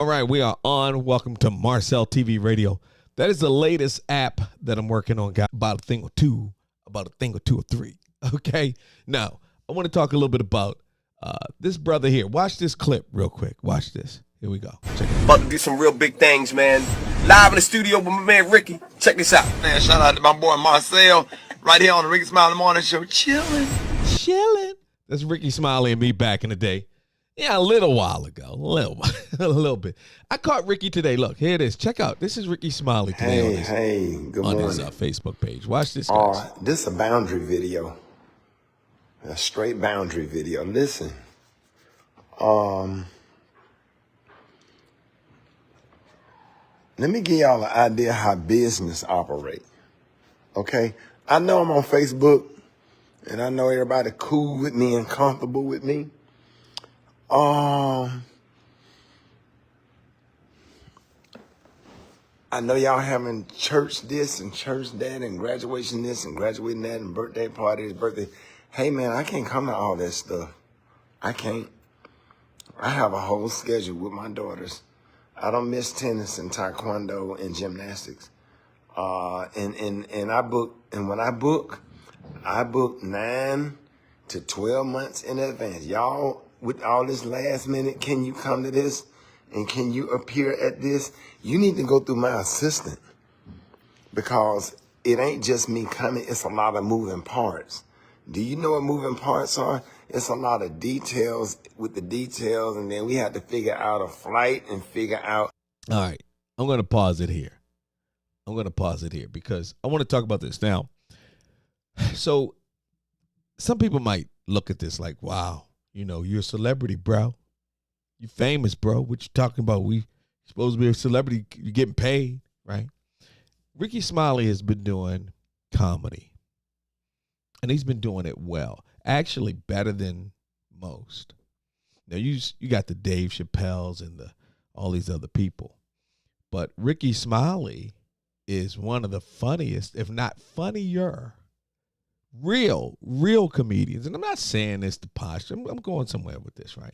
All right, we are on. Welcome to Marcel TV Radio. That is the latest app that I'm working on. Got about a thing or two or three. Okay. Now, I want to talk a little bit about this brother here. Watch this clip real quick. Watch this. Here we go. Check it out. About to do some real big things, man. Live in the studio with my man Ricky. Check this out. Man, shout out to my boy Marcel right here on the Ricky Smiley Morning Show. Chilling. That's Ricky Smiley and me back in the day. Yeah, a little while ago. A little bit. I caught Ricky today. Look, here it is. Check out. This is Ricky Smiley today on his Facebook page. Watch this, guys. This is a boundary video. A straight boundary video. Listen. Let me give y'all an idea how business operate. Okay? I know I'm on Facebook, and I know everybody cool with me and comfortable with me. I know y'all having church this and church that and graduation this and graduating that and birthday parties, birthday. Hey, man, I can't come to all that stuff. I can't. I have a whole schedule with my daughters. I don't miss tennis and taekwondo and gymnastics. And I book, and when I book 9 to 12 months in advance. Y'all, with all this last minute, can you come to this? And can you appear at this? You need to go through my assistant, because it ain't just me coming. It's a lot of moving parts. Do you know what moving parts are? It's a lot of details with the details, and then we have to figure out a flight and figure out. All right, I'm going to pause it here. Because I want to talk about this now. So some people might look at this like, wow, you're a celebrity, bro. You famous, bro. What you talking about? We supposed to be a celebrity. You getting paid, right? Ricky Smiley has been doing comedy, and he's been doing it well. Actually, better than most. Now you got the Dave Chappelles and all these other people, but Ricky Smiley is one of the funniest, if not funnier, real comedians. And I'm not saying this to posh. I'm going somewhere with this, right?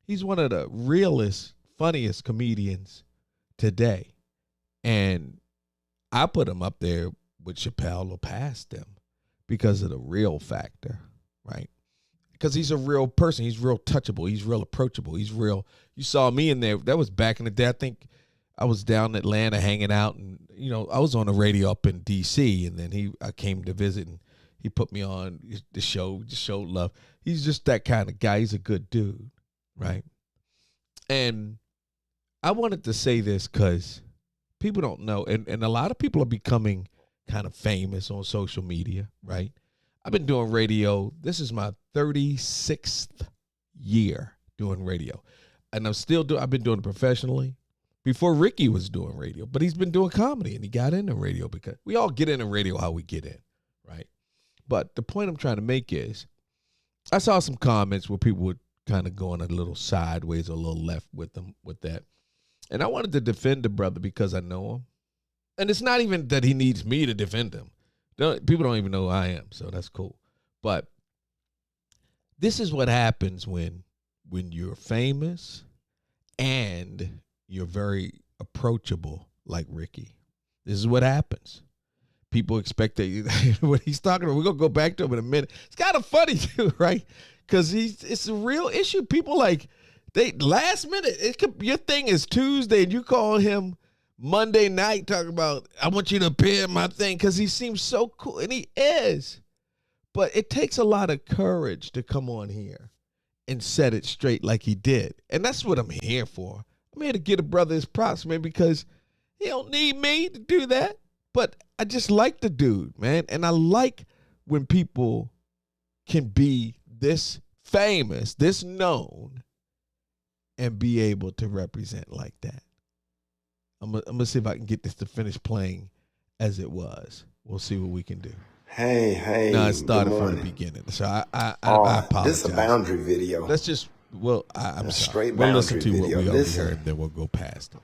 He's one of the realest, funniest comedians today. And I put him up there with Chappelle or past them because of the real factor, right? Because he's a real person. He's real touchable. He's real approachable. He's real. You saw me in there. That was back in the day. I think I was down in Atlanta hanging out, and, I was on the radio up in D.C., and then I came to visit, and he put me on the show, just showed love. He's just that kind of guy. He's a good dude. Right. And I wanted to say this because people don't know. And a lot of people are becoming kind of famous on social media. Right. I've been doing radio. This is my 36th year doing radio. And I've been doing it professionally before Ricky was doing radio. But he's been doing comedy, and he got into radio because we all get into radio how we get in. Right. But the point I'm trying to make is I saw some comments where people would kind of going a little sideways or a little left with that. And I wanted to defend the brother because I know him. And it's not even that he needs me to defend him. People don't even know who I am, so that's cool. But this is what happens when you're famous and you're very approachable like Ricky. This is what happens. People expect that what he's talking about. We're going to go back to him in a minute. It's kind of funny too, right? Because it's a real issue. People they last minute, your thing is Tuesday and you call him Monday night talking about, I want you to appear in my thing, because he seems so cool, and he is. But it takes a lot of courage to come on here and set it straight like he did. And that's what I'm here for. I'm here to get a brother his props, man, because he don't need me to do that. But I just like the dude, man. And I like when people can be this famous, this known, and be able to represent like that. I'm gonna see if I can get this to finish playing as it was. We'll see what we can do. Hey. No, it started from the beginning, so I apologize. This is a boundary video. Let's just I'm sorry. Straight we'll boundary listen to video. what we already heard, then we'll go past it.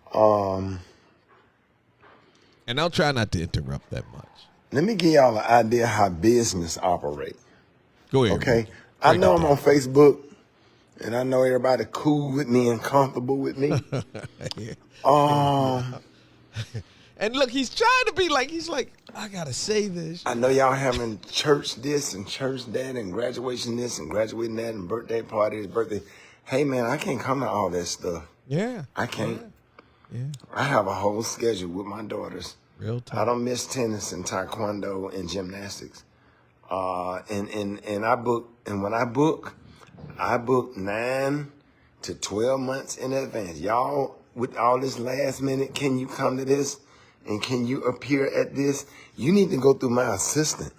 And I'll try not to interrupt that much. Let me give y'all an idea how business operate. Go ahead. Okay. Ricky. I know I'm on Facebook, and I know everybody cool with me and comfortable with me. And look, he's trying to be like, he's like, I gotta say this. I know y'all having church this and church that and graduation this and graduating that and birthday parties, birthday. Hey man, I can't come to all that stuff. Yeah. I can't. Yeah. I have a whole schedule with my daughters. Real time. I don't miss tennis and taekwondo and gymnastics. And I book, and when I book 9 to 12 months in advance. Y'all, with all this last minute, can you come to this? And can you appear at this? You need to go through my assistant,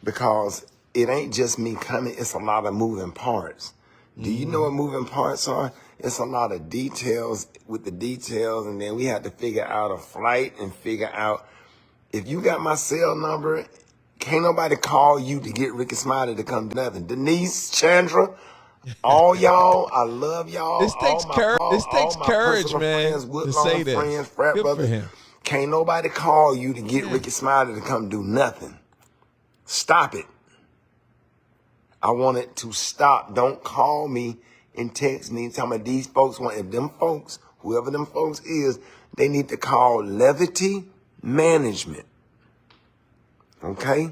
because it ain't just me coming. It's a lot of moving parts. Do you know what moving parts are? It's a lot of details with the details, and then we have to figure out a flight and figure out, if you got my cell number, can't nobody call you to get Ricky Smiley to come to nothing. Denise, Chandra, all y'all, I love y'all. This takes courage. This takes courage, man, to say this. Friends, frat Good brothers. for him. Can't nobody call you to get Ricky Smiley to come do nothing. Stop it. I want it to stop. Don't call me and text me and tell me these folks want, if them folks, whoever them folks is, they need to call Levity Management. Okay?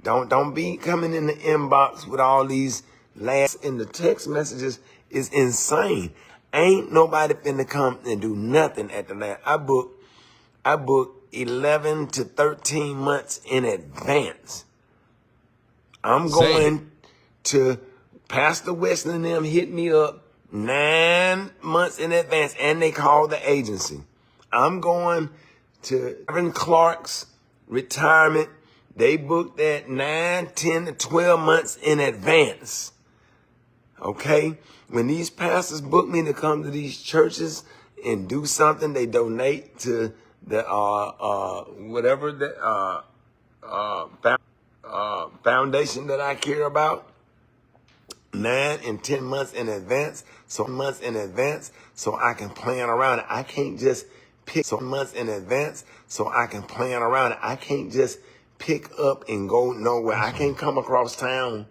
Don't be coming in the inbox with all these last in the text messages is insane. Ain't nobody finna come and do nothing at the last. I book 11 to 13 months in advance. I'm going to Pastor Wesley and them hit me up 9 months in advance, and they call the agency. I'm going to Evan Clark's retirement. They booked that 9, 10 to 12 months in advance. Okay? When these pastors book me to come to these churches and do something, they donate to the whatever the foundation that I care about. 9 and 10 months in advance, so I can plan around it. I can't just pick some months in advance, so I can plan around it. I can't just pick up and go nowhere. I can't come across town.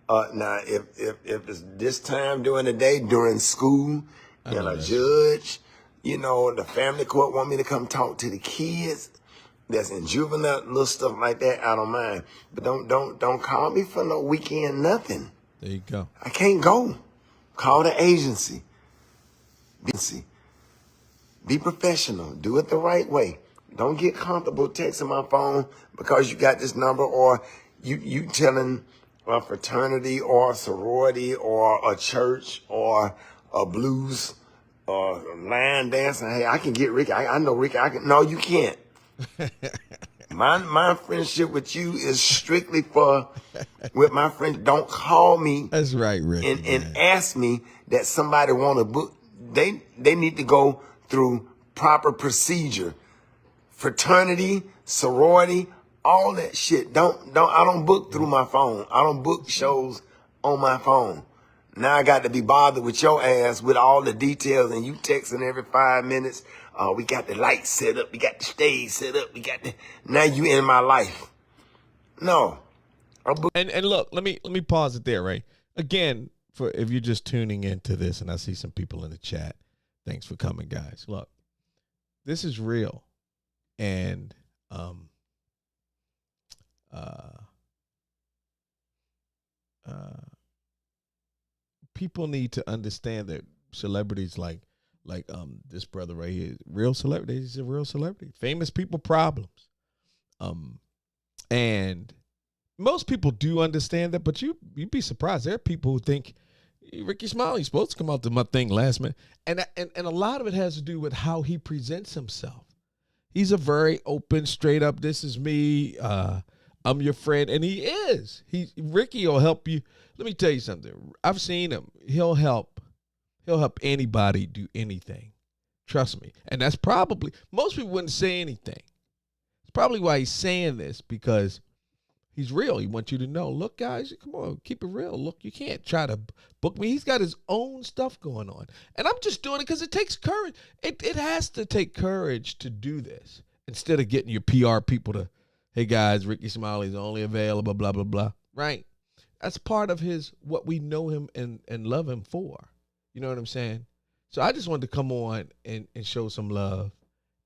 Now, if it's this time during the day, during school, and a judge, the family court want me to come talk to the kids that's in juvenile, little stuff like that, I don't mind. But don't call me for no weekend nothing. There you go. I can't go. Call the agency. Be professional. Do it the right way. Don't get comfortable texting my phone because you got this number, or you telling a fraternity or a sorority or a church or a blues or line dancing. Hey, I can get Ricky. I know Ricky. No, you can't. My friendship with you is strictly with my friends. Don't call me. That's right, Rick. And ask me that somebody want to book. They need to go through proper procedure. Fraternity, sorority, all that shit. I don't book through my phone. I don't book shows on my phone. Now I got to be bothered with your ass with all the details, and you texting every 5 minutes. We got the lights set up. We got the stage set up. Now you in my life. No. And look, let me pause it there, right? Again, for if you're just tuning into this, and I see some people in the chat, thanks for coming, guys. Look, this is real, and people need to understand that celebrities like this brother right here, real celebrity. He's a real celebrity. Famous people problems. And most people do understand that, but you'd be surprised. There are people who think Ricky Smiley's supposed to come out to my thing last minute. And a lot of it has to do with how he presents himself. He's a very open, straight up, this is me, I'm your friend. And he is. Ricky will help you. Let me tell you something. I've seen him. He'll help anybody do anything. Trust me. And that's probably, most people wouldn't say anything. It's probably why he's saying this, because he's real. He wants you to know, look, guys, come on, keep it real. Look, you can't try to book me. He's got his own stuff going on. And I'm just doing it because it takes courage. It has to take courage to do this, instead of getting your PR people to, hey, guys, Ricky Smiley's only available, blah, blah, blah. Right? That's part of his what we know him and love him for. You know what I'm saying? So I just wanted to come on and show some love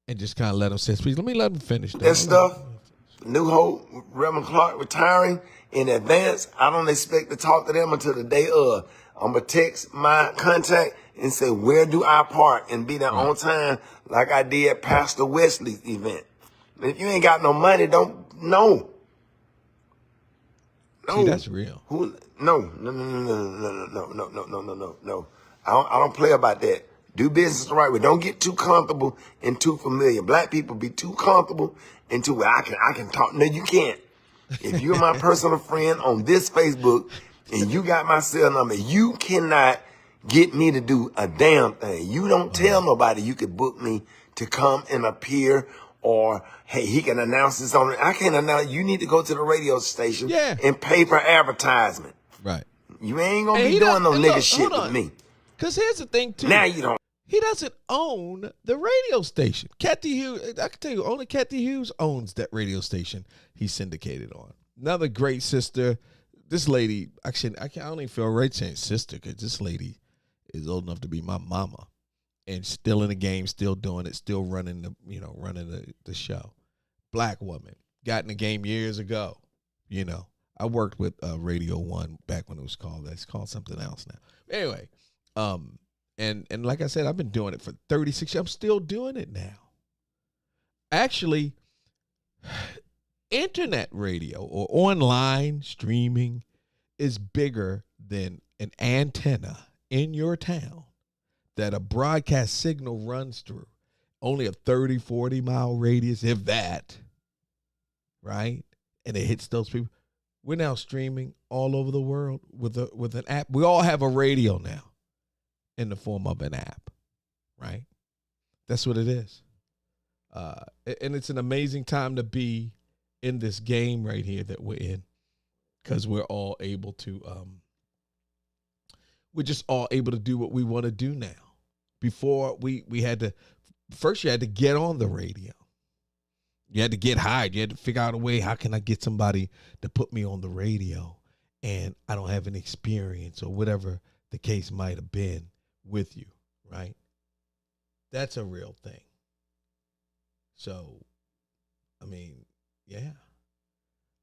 and just kind of let him say his piece. Let me let him finish. That stuff, New Hope, Reverend Clark retiring in advance, I don't expect to talk to them until the day of. I'm going to text my contact and say, where do I park? And be there on time like I did at Pastor Wesley's event. And if you ain't got no money, don't, no. See, that's real. No. I don't play about that. Do business the right way. Don't get too comfortable and too familiar. Black people be too comfortable and too, I can talk. No, you can't. If you're my personal friend on this Facebook and you got my cell number, you cannot get me to do a damn thing. You don't tell nobody you could book me to come and appear, or, hey, he can announce this on it. I can't announce. You need to go to the radio station and pay for advertisement. Right. You ain't going to be doing no nigga shit with me. Because here's the thing, too. Now you don't. He doesn't own the radio station. Kathy Hughes, I can tell you, only Kathy Hughes owns that radio station he's syndicated on. Another great sister. This lady, actually, I don't even feel right saying sister, because this lady is old enough to be my mama. And still in the game, still doing it, still running the show. Black woman. Got in the game years ago. You know, I worked with Radio 1 back when it was called, that's called something else now. Anyway, and like I said, I've been doing it for 36 years. I'm still doing it now. Actually, internet radio or online streaming is bigger than an antenna in your town that a broadcast signal runs through. Only a 30, 40-mile radius, if that, right? And it hits those people. We're now streaming all over the world with an app. We all have a radio now in the form of an app, right? That's what it is. And it's an amazing time to be in this game right here that we're in, because we're all able to, we're just all able to do what we want to do now. Before we had to, first you had to get on the radio. You had to get hired. You had to figure out a way, how can I get somebody to put me on the radio? And I don't have any experience or whatever the case might have been with you, right? That's a real thing. So, I mean, yeah.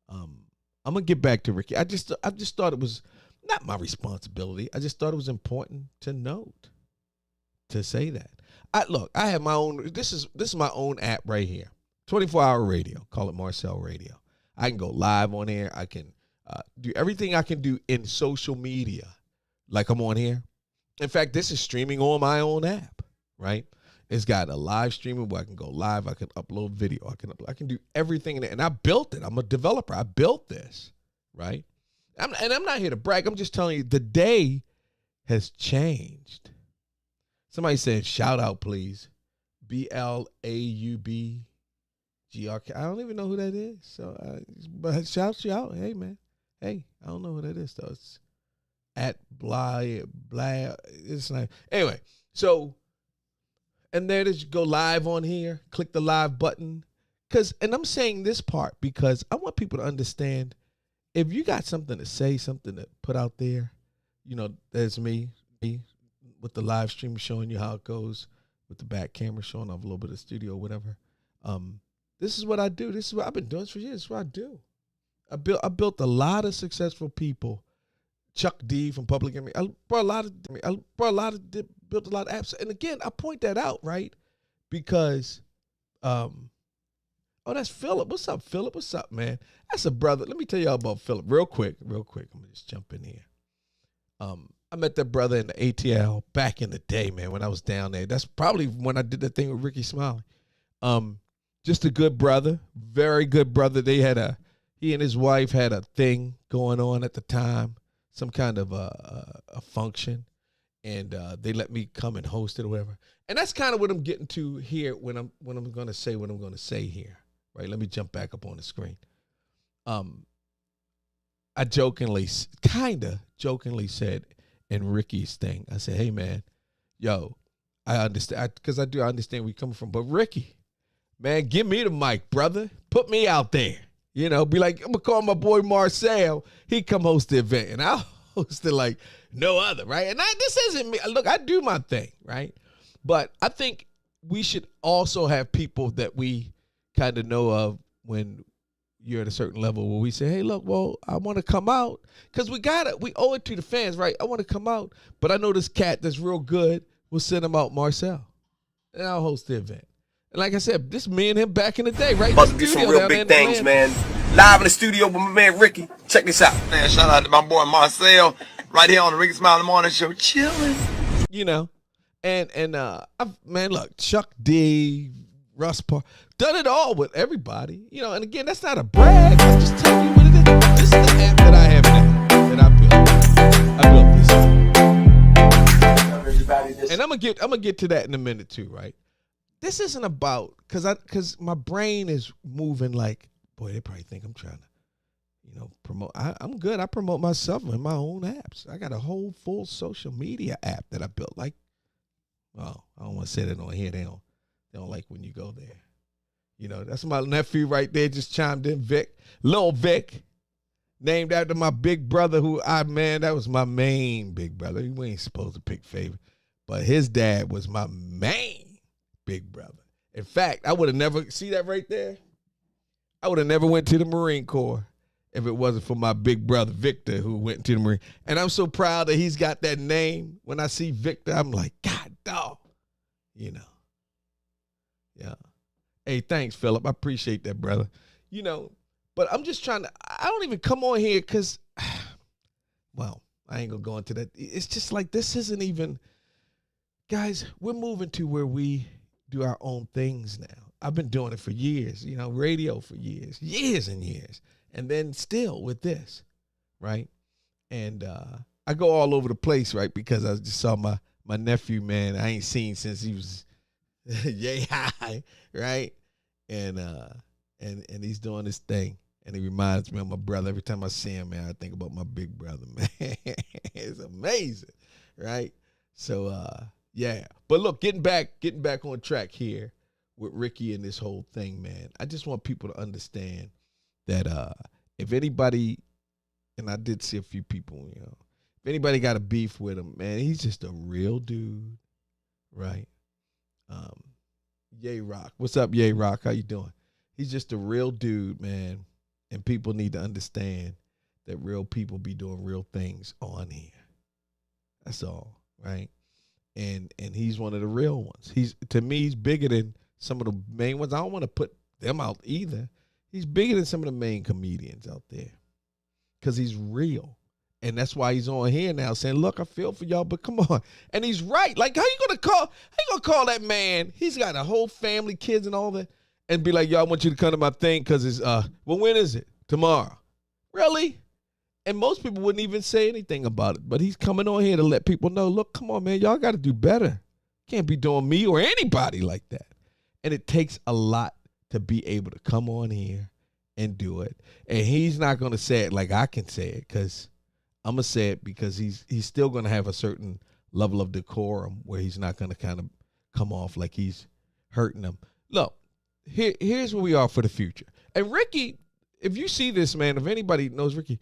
I'm gonna get back to Ricky. I just thought it was not my responsibility. I just thought it was important to note, to say that. I have my own. This is my own app right here. 24-hour radio. Call it Marcel Radio. I can go live on air. I can do everything I can do in social media, like I'm on here. In fact, this is streaming on my own app, right? It's got a live streaming where I can go live. I can upload video. I can do everything in it. And I built it. I'm a developer. I built this, right? I'm not here to brag. I'm just telling you the day has changed. Somebody said, shout out, please. BLAUBGRK. I don't even know who that is. So, but shout you out. Hey, man. Hey, I don't know who that is, though. It's at blah. It's not. Anyway, so, and there it is. Go live on here. Click the live button. And I'm saying this part because I want people to understand, if you got something to say, something to put out there, you know, there's me with the live stream showing you how it goes, with the back camera showing off a little bit of the studio, whatever. This is what I do. This is what I've been doing for years. This is what I do. I built a lot of successful people. Chuck D from Public Enemy. Built a lot of apps. And again, I point that out, right? Because, oh, that's Philip. What's up, Philip? What's up, man? That's a brother. Let me tell y'all about Philip real quick. I'm gonna just jump in here. I met that brother in the ATL back in the day, man, when I was down there. That's probably when I did that thing with Ricky Smiley. Just a good brother, very good brother. He and his wife had a thing going on at the time, some kind of a function, and they let me come and host it or whatever. And that's kind of what I'm getting to here when I'm going to say what I'm going to say here, right? Let me jump back up on the screen. I kind of jokingly said in Ricky's thing, I said, hey, man, yo, I understand, because I understand where you're coming from. But Ricky, man, give me the mic, brother. Put me out there. You know, be like, I'm gonna call my boy Marcel. He come host the event, and I'll host it like no other, right? And this isn't me. Look, I do my thing, right? But I think we should also have people that we kind of know of when you're at a certain level where we say, hey, look, well, I want to come out because we owe it to the fans, right? I want to come out, but I know this cat that's real good. We'll send him out, Marcel, and I'll host the event. And like I said, this me and him back in the day, right? About to do some real big things, man. Live in the studio with my man Ricky. Check this out. Man, shout out to my boy Marcel, right here on the Ricky Smile in the Morning Show, chilling. You know, and man, look, Chuck D, Russ Park, done it all with everybody. You know, and again, that's not a brag. I'm just telling you what it is. This is the app that I have now, that I built this. And I'm gonna get to that in a minute too, right? This isn't about because my brain is moving like, boy, they probably think I'm trying to, you know, promote. I'm good. I promote myself in my own apps. I got a whole full social media app that I built. Like, well, I don't want to say that on here. They don't like when you go there. You know, that's my nephew right there. Just chimed in, Vic, Lil Vic, named after my big brother. That was my main big brother. We ain't supposed to pick favorite, but his dad was my main big brother. In fact, I would have never, see that right there? I would have never went to the Marine Corps if it wasn't for my big brother, Victor, who went to the Marine. And I'm so proud that he's got that name. When I see Victor, I'm like, God, dog. You know. Yeah. Hey, thanks, Philip. I appreciate that, brother. You know, but I'm just trying to, I don't even come on here because, well, I ain't going to go into that. It's just like, this isn't even, guys, we're moving to where we do our own things now. I've been doing it for years, you know, radio for years and years. And then still with this, right? And I go all over the place, right? Because I just saw my nephew, man, I ain't seen since he was yay high, right? And he's doing this thing. And he reminds me of my brother. Every time I see him, man, I think about my big brother, man. It's amazing, right? So, yeah. But look, getting back on track here with Ricky and this whole thing, man. I just want people to understand that if anybody, and I did see a few people, you know, if anybody got a beef with him, man, he's just a real dude, right? Yay Rock. What's up, Yay Rock? How you doing? He's just a real dude, man. And people need to understand that real people be doing real things on here. That's all, right? And he's one of the real ones. To me, he's bigger than some of the main ones. I don't want to put them out either. He's bigger than some of the main comedians out there because he's real. And that's why he's on here now saying, look, I feel for y'all, but come on. And he's right. Like, how you gonna call that man? He's got a whole family, kids and all that, and be like, yo, I want you to come to my thing because it's, well, when is it? Tomorrow. Really? And most people wouldn't even say anything about it. But he's coming on here to let people know, look, come on, man, y'all got to do better. Can't be doing me or anybody like that. And it takes a lot to be able to come on here and do it. And he's not going to say it like I can say it because I'm going to say it because he's still going to have a certain level of decorum where he's not going to kind of come off like he's hurting them. Look, here's where we are for the future. And Ricky, if you see this, man, if anybody knows Ricky,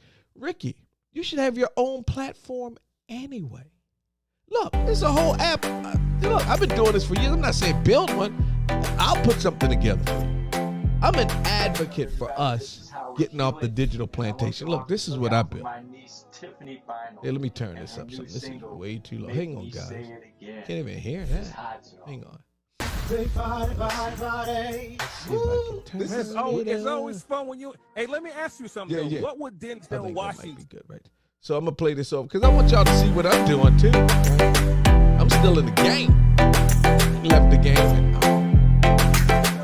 you should have your own platform anyway. Look, there's a whole app. Look, I've been doing this for years. I'm not saying build one. I'll put something together for you. I'm an advocate for us getting off the digital plantation. Look, this is what I built. Hey, let me turn this up. This is way too low. Hang on, guys. Can't even hear that. Hang on. It's always fun when you. Hey, let me ask you something. Yeah. What would Denzel Washington? Might be good, right? So I'm gonna play this off because I want y'all to see what I'm doing too. Right? I'm still in the game. He left the game.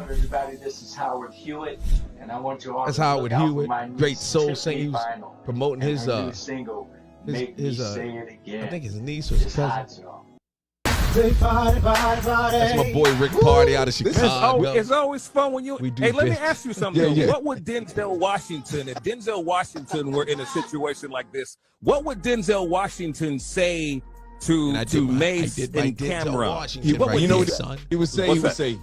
Everybody, this is Howard Hewitt, and I want you all. That's to Howard look out Hewitt, for my great soul Tiffany singer. He was Vinyl promoting and his her new single. Make me say it again. I think his niece or his It's cousin. hot, y'all. That's my boy Rick Party out of Chicago. It's always fun when you. We do Hey, let me business. ask you something. Yeah. What would Denzel Washington, if Denzel Washington were in a situation like this, what would Denzel Washington say to Mace and Cameron? You know what he would say? He would say,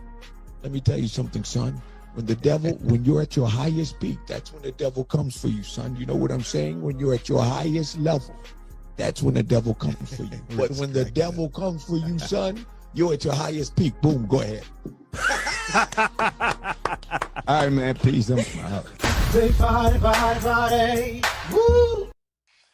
let me tell you something, son. When you're at your highest peak, that's when the devil comes for you, son. You know what I'm saying? When you're at your highest level, that's when the devil comes for you. But when the devil comes for you, son, you're at your highest peak. Boom, go ahead. All right, man, peace. I'm out. Big body. Woo!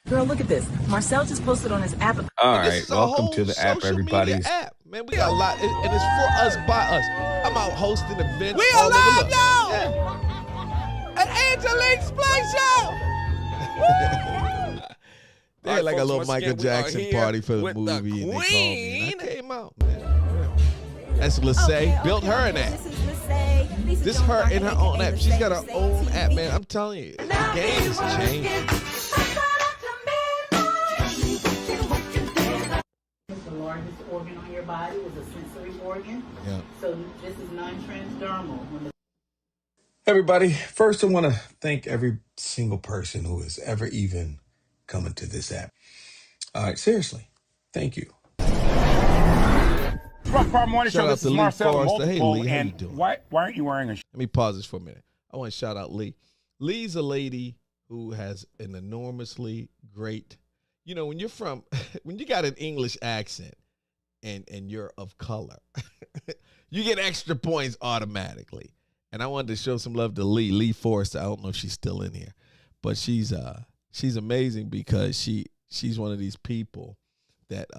Girl, look at this. Marcel just posted on his app. All right, welcome to the app, everybody. App. Man, we got a lot, and it's for us, by us. I'm out hosting events. We all alive, over. y'all! Yeah. An Angelique Splash Show! They had like a little once Michael again, we are Jackson here party for the with movie, the and they called me. queen. And I came out, man. That's Lissay. Built her an app. This her in her own app. She's got her own app, man. I'm telling you, the game is changing. The largest organ on your body is a sensory organ. Yeah. So this is non-transdermal. Everybody, first I want to thank every single person who has ever even come into this app. All right, seriously, thank you. Rock Bar Morning Shout Show. out This to is Lee Marcel Forrester. Hey, Multiple, Lee, how you and doing? why aren't you wearing a Let me pause this for a minute. I want to shout out Lee. Lee's a lady who has an enormously great, you know, when you're from, when you got an English accent and you're of color, you get extra points automatically. And I wanted to show some love to Lee Forrester. I don't know if she's still in here, but she's amazing because she's one of these people that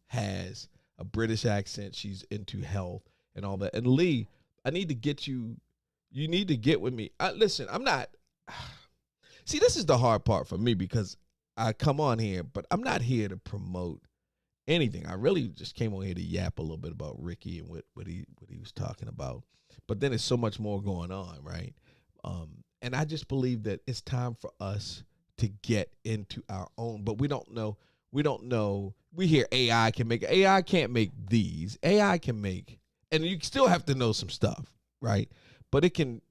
has a British accent. She's into health and all that. And Lee, I need to get you. You need to get with me. Listen, I'm not. See, this is the hard part for me because I come on here, but I'm not here to promote anything. I really just came on here to yap a little bit about Ricky and what he was talking about. But then there's so much more going on, right? And I just believe that it's time for us to get into our own. But we don't know. We hear AI can make. AI can't make these. AI can make, and you still have to know some stuff, right? But it can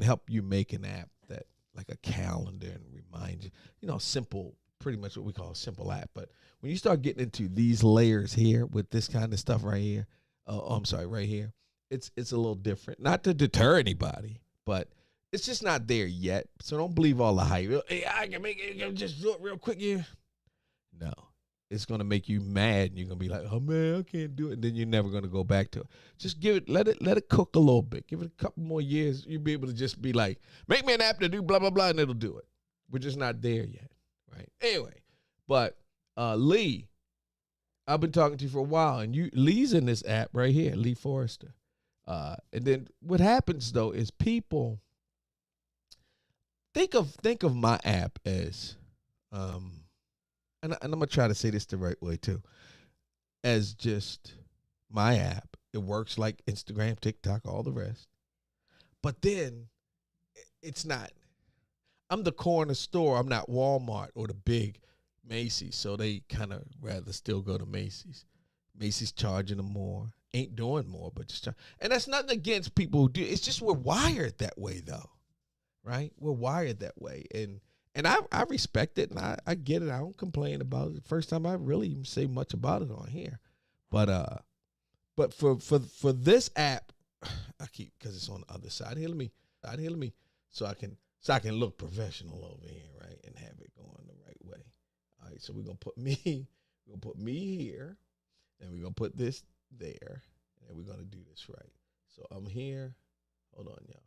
help you make an app that like a calendar and remind you, you know, simple, pretty much what we call a simple app. But when you start getting into these layers here with this kind of stuff right here, right here, it's a little different. Not to deter anybody, but it's just not there yet. So don't believe all the hype. AI can make it, can just do it real quick here. No. It's going to make you mad, and you're going to be like, oh, man, I can't do it. And then you're never going to go back to it. Just let it cook a little bit. Give it a couple more years. You'll be able to just be like, make me an app to do blah, blah, blah, and it'll do it. We're just not there yet, right? Anyway, but Lee, I've been talking to you for a while, and Lee's in this app right here, Lee Forrester. And then what happens, though, is people think of my app as and I'm going to try to say this the right way, too, as just my app. It works like Instagram, TikTok, all the rest. But then it's not. I'm the corner store. I'm not Walmart or the big Macy's, so they kind of rather still go to Macy's. Macy's charging them more. Ain't doing more, but just and that's nothing against people who do. It's just we're wired that way, though, right? We're wired that way, and I respect it, and I get it. I don't complain about it. First time I really even say much about it on here. But for this app, I keep, because it's on the other side. Let me so I can look professional over here, right? And have it going the right way. All right, so we're gonna put me here, and we're gonna put this there, and we're gonna do this right. So I'm here. Hold on, y'all.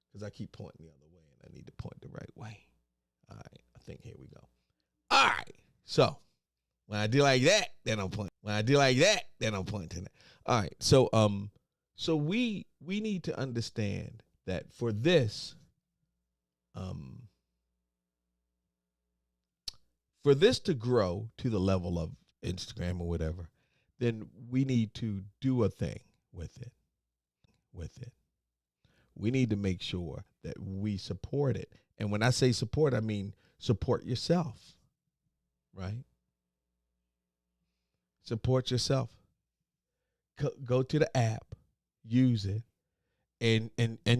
Because I keep pointing the other way, and I need to point the right way. All right, I think here we go. All right, so when I do like that, then I'm pointing. When I do like that, then I'm pointing. All right, so we need to understand that for this, for this to grow to the level of Instagram or whatever, then we need to do a thing with it. We need to make sure that we support it. And when I say support, I mean support yourself, right? Support yourself. Go to the app, use it, and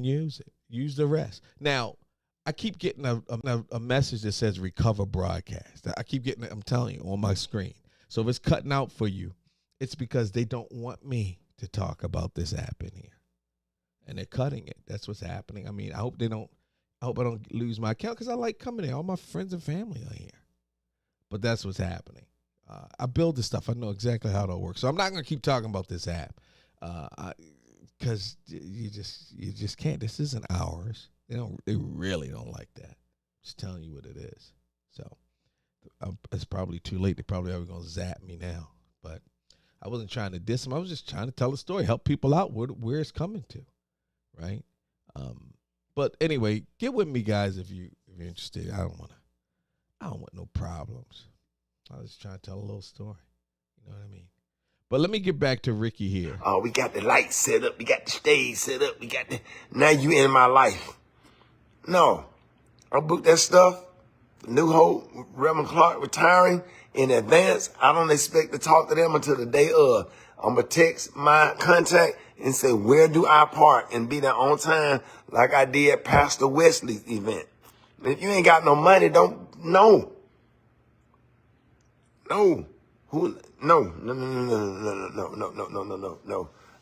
use it. Use the rest. Now, I keep getting a message that says recover broadcast. I keep getting it, I'm telling you, on my screen. So if it's cutting out for you, it's because they don't want me to talk about this app in here. and they're cutting it. That's what's happening. I mean, I hope I don't lose my account because I like coming here. All my friends and family are here. But that's what's happening. I build this stuff. I know exactly how it works. So I'm not going to keep talking about this app because you just can't. This isn't ours. They really don't like that. Just telling you what it is. So it's probably too late. They probably are going to zap me now. But I wasn't trying to diss them. I was just trying to tell a story, help people out where it's coming to, right? But anyway, get with me, guys, if you're interested. I don't want no problems. I was trying to tell a little story. You know what I mean? But let me get back to Ricky here. Oh, we got the lights set up. We got the stage set up. Now you in my life. No. I booked that stuff. New Hope, Reverend Clark retiring in advance. I don't expect to talk to them until the day of. I'm going to text my contact and say, where do I park? And be there on time like I did at Pastor Wesley's event. And if you ain't got no money, no. No. No.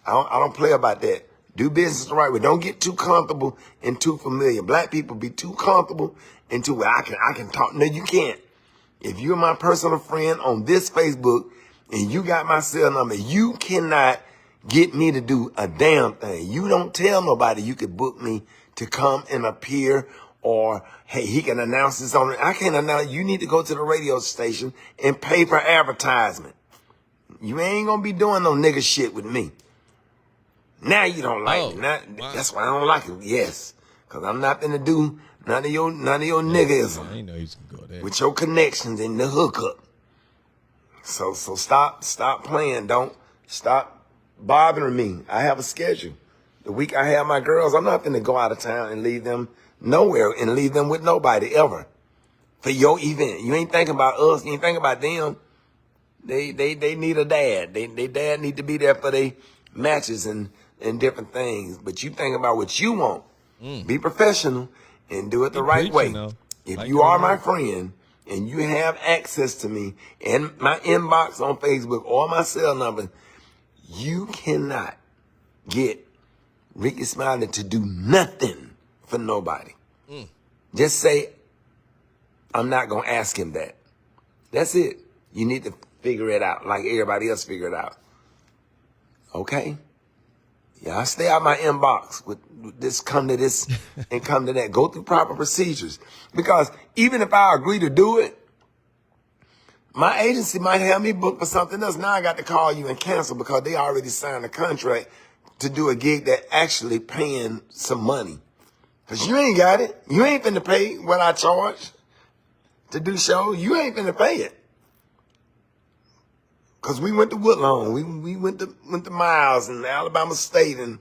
I don't play about that. Do business the right way. Don't get too comfortable and too familiar. Black people be too comfortable and too, I can talk. No, you can't. If you're my personal friend on this Facebook and you got my cell number, you cannot get me to do a damn thing. You don't tell nobody you could book me to come and appear, or, hey, he can announce this on it. I can't announce. You need to go to the radio station and pay for advertisement. You ain't going to be doing no nigga shit with me. Now you don't like it. That's why I don't like it. Yes. Because I'm not going to do none of your niggism. I ain't know he's going to go there. With your connections and the hookup. So stop playing. Don't stop bothering me. I have a schedule. The week I have my girls, I'm not going to go out of town and leave them nowhere and leave them with nobody ever for your event. You ain't thinking about us. You ain't thinking about them. They need a dad. They dad need to be there for their matches and different things. But you think about what you want. Be professional and do it the right way. If you are my friend and you have access to me and my inbox on Facebook or my cell number, you cannot get Ricky Smiley to do nothing for nobody. Just say, I'm not going to ask him that. That's it. You need to figure it out like everybody else figure it out. Okay? Yeah, I stay out my inbox with this, come to this, and come to that. Go through proper procedures. Because even if I agree to do it, my agency might have me booked for something else. Now I got to call you and cancel because they already signed a contract to do a gig that actually paying some money. Because you ain't got it. You ain't finna pay what I charge to do shows. You ain't finna pay it. Because we went to Woodlawn. We went to Miles and Alabama State and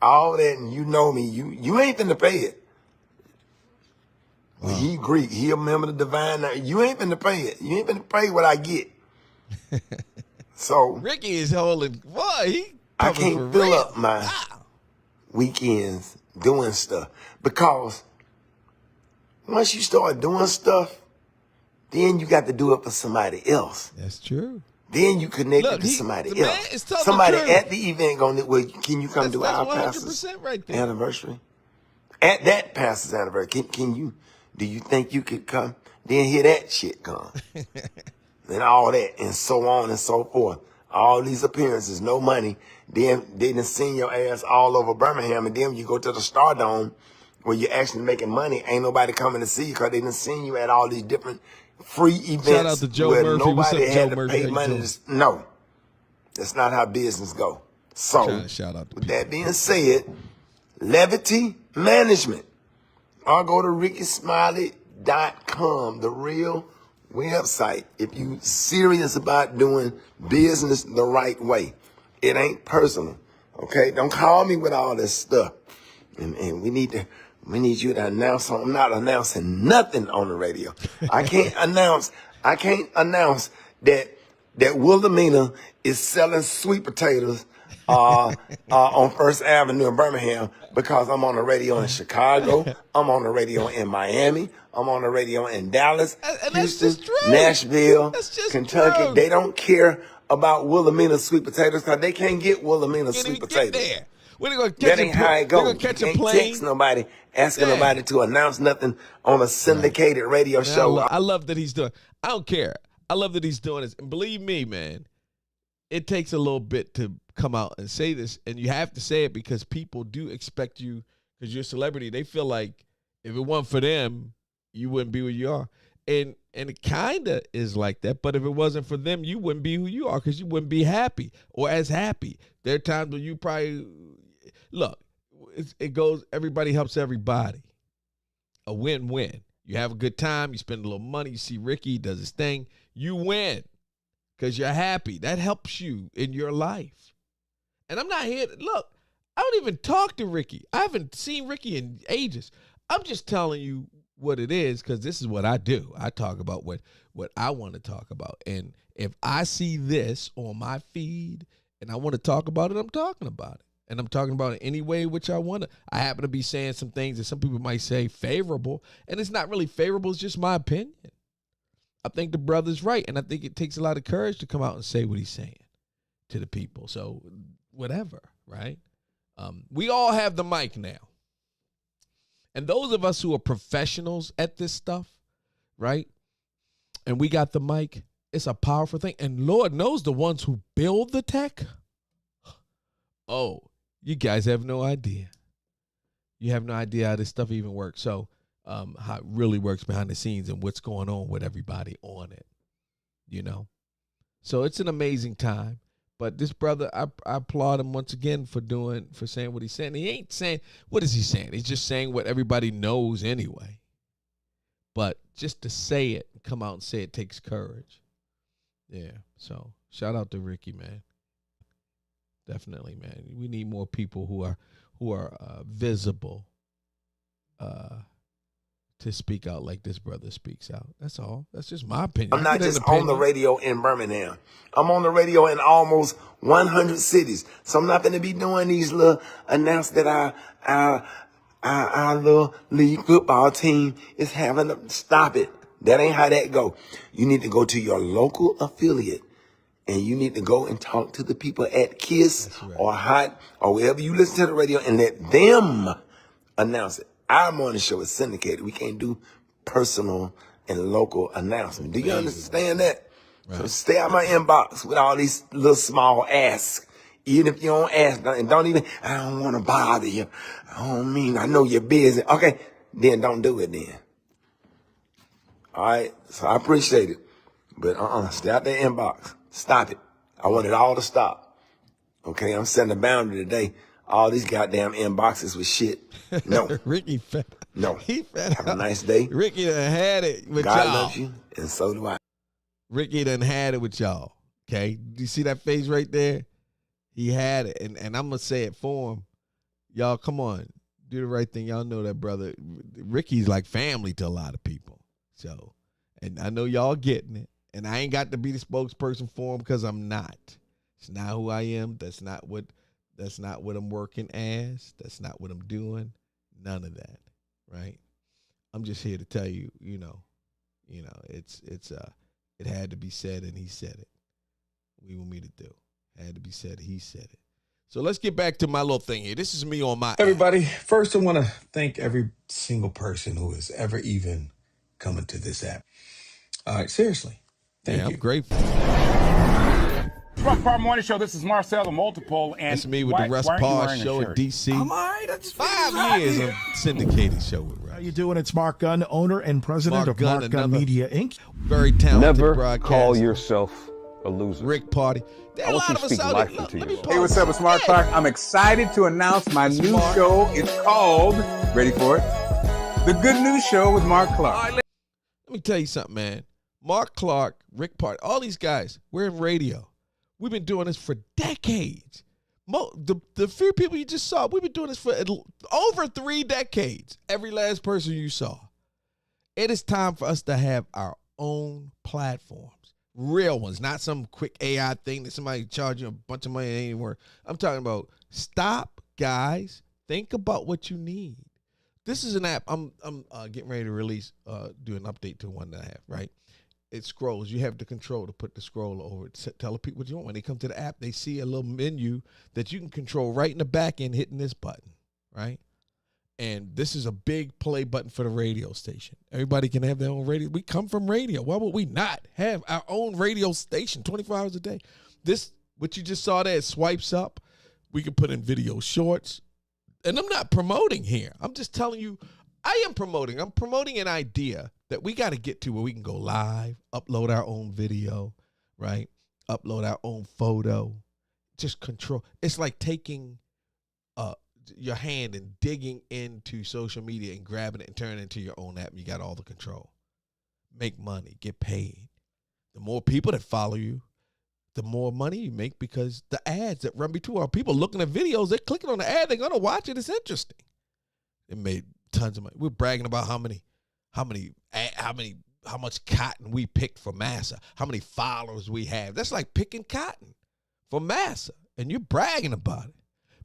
all that. And you know me. You ain't finna pay it. Wow. He Greek. He a member of the divine. You ain't finna pay it. You ain't finna pay what I get. So Ricky is holding. Boy, I can't fill up my weekends doing stuff. Because once you start doing stuff, then you got to do it for somebody else. That's true. Then you connect it to somebody else. Somebody at the event going, well, can you come do our pastor's anniversary? At that pastor's anniversary, do you think you could come? Then hear that shit come. And all that, and so on and so forth. All these appearances, no money. Then they done send your ass all over Birmingham, and then you go to the Stardome where you're actually making money. Ain't nobody coming to see you because they done seen you at all these different free events. Shout out to Joe where Murphy. Nobody What's up, had Joe to Murphy? pay money. No, that's not how business go. So, shout out to with that being said, Levity Management. I'll go to rickysmiley.com, the real website. If you serious about doing business the right way, it ain't personal. Okay, don't call me with all this stuff. And we need you to announce. I'm not announcing nothing on the radio. I can't announce that Wilhelmina is selling sweet potatoes on First Avenue in Birmingham because I'm on the radio in Chicago. I'm on the radio in Miami. I'm on the radio in Dallas, Houston, Nashville, Kentucky. They don't care about Wilhelmina sweet potatoes because they can't get Wilhelmina sweet potatoes. We're gonna catch That ain't how it goes. We're gonna catch you a can't plane. text nobody, asking nobody to announce nothing on a syndicated radio show. I love that he's doing. I don't care. I love that he's doing this. And believe me, man, it takes a little bit to come out and say this, and you have to say it because people do expect you, because you're a celebrity. They feel like if it weren't for them, you wouldn't be where you are. And it kind of is like that, but if it wasn't for them, you wouldn't be who you are because you wouldn't be happy or as happy. There are times when you probably, look, it goes, everybody helps everybody. A win-win. You have a good time, you spend a little money, you see Ricky does his thing, you win because you're happy. That helps you in your life. And I'm not here to, look, I don't even talk to Ricky. I haven't seen Ricky in ages. I'm just telling you what it is because this is what I do. I talk about what I want to talk about. And if I see this on my feed and I want to talk about it, I'm talking about it. And I'm talking about it any way which I want to. I happen to be saying some things that some people might say favorable, and it's not really favorable. It's just my opinion. I think the brother's right, and I think it takes a lot of courage to come out and say what he's saying to the people. So whatever, right? We all have the mic now. And those of us who are professionals at this stuff, right? And we got the mic, it's a powerful thing. And Lord knows the ones who build the tech, oh, you guys have no idea. You have no idea how this stuff even works. So how it really works behind the scenes and what's going on with everybody on it, you know? So it's an amazing time. But this brother, I applaud him once again for saying what he's saying. He ain't saying, what is he saying? He's just saying what everybody knows anyway. But just to say it, come out and say it takes courage. Yeah, so shout out to Ricky, man. Definitely, man. We need more people who are visible to speak out like this brother speaks out. That's all. That's just my opinion. I'm not just on the radio in Birmingham. I'm on the radio in almost 100 cities. So I'm not going to be doing these little announcements that our little league football team is having. Stop it. That ain't how that go. You need to go to your local affiliate and you need to go and talk to the people at KISS or Hot or wherever you listen to the radio and let them announce it. Our morning show is syndicated. We can't do personal and local announcements. Do you understand that? Right. So stay out my inbox with all these little small asks. Even if you don't ask, and don't even, I don't want to bother you. I know you're busy. Okay, then don't do it then. All right, so I appreciate it. But stay out that inbox. Stop it. I want it all to stop. Okay, I'm setting a boundary today. All these goddamn inboxes with shit. No. Ricky fed. No. He fed. Have a nice day. Ricky done had it with God y'all. loves you, and so do I. Ricky done had it with y'all. Okay? Do you see that face right there? He had it. And I'm going to say it for him. Y'all, come on. Do the right thing. Y'all know that brother. Ricky's like family to a lot of people. So, and I know y'all getting it. And I ain't got to be the spokesperson for him because I'm not. It's not who I am. That's not what I'm working as. That's not what I'm doing. None of that, right? I'm just here to tell you, you know, it had to be said and he said it. What do you want me to do? It had to be said, he said it. So let's get back to my little thing here. This is me on my Everybody, first I want to thank every single person who has ever even come into this app. All right, seriously. Thank you. I'm grateful. Russ Parr Morning Show. This is Marcel the Multiple, and that's me with the Russ Parr Show in DC. I'm all right. That's 5 years of syndicated show with Russ. How you doing? It's Mark Gunn, owner and president of Mark Gunn Media Inc. Very talented Never broadcaster. call yourself a loser. Rick Party. I want you to speak life into yourself. Hey, what's up? It's Mark Clark. I'm excited to announce my new show. It's called, ready for it? The Good News Show with Mark Clark. Let me tell you something, man. Mark Clark, Rick Party, all these guys, we're in radio. We've been doing this for decades. The few people you just saw, we've been doing this for over 3 decades. Every last person you saw. It is time for us to have our own platforms. Real ones, not some quick AI thing that somebody charge you a bunch of money and it ain't work. I'm talking about stop, guys. Think about what you need. This is an app I'm getting ready to release, do an update to one that I have, right? it scrolls. You have the control to put the scroll over it. Tell the people what you want. When they come to the app, they see a little menu that you can control right in the back end hitting this button, right? And this is a big play button for the radio station. Everybody can have their own radio. We come from radio. Why would we not have our own radio station 24 hours a day? This, what you just saw there, it swipes up. We can put in video shorts. And I'm not promoting here. I'm just telling you, I am promoting. I'm promoting an idea that we got to get to where we can go live, upload our own video, right? Upload our own photo. Just control. It's like taking your hand and digging into social media and grabbing it and turning it into your own app. And you got all the control. Make money, get paid. The more people that follow you, the more money you make, because the ads that run between, are people looking at videos, they're clicking on the ad, they're going to watch it. It's interesting. It made tons of money. We're bragging about how much cotton we picked for Massa, how many followers we have. That's like picking cotton for Massa, and you're bragging about it.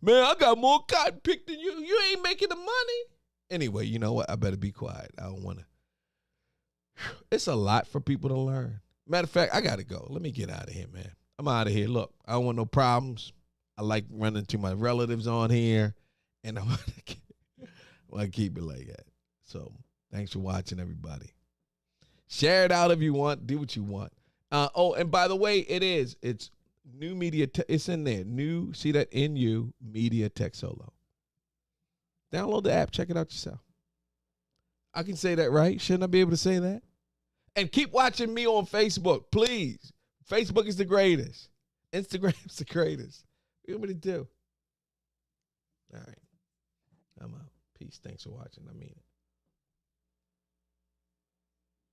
Man, I got more cotton picked than you. You ain't making the money. Anyway, you know what? I better be quiet. I don't want to. It's a lot for people to learn. Matter of fact, I got to go. Let me get out of here, man. I'm out of here. Look, I don't want no problems. I like running to my relatives on here, and I want to keep it like that. So thanks for watching, everybody. Share it out if you want. Do what you want. And by the way, it's New Media. It's in there. New, see that? NU Media Tech Solo. Download the app. Check it out yourself. I can say that, right? Shouldn't I be able to say that? And keep watching me on Facebook, please. Facebook is the greatest. Instagram's the greatest. What do you want me to do? All right. I'm out. Peace. Thanks for watching. I mean it.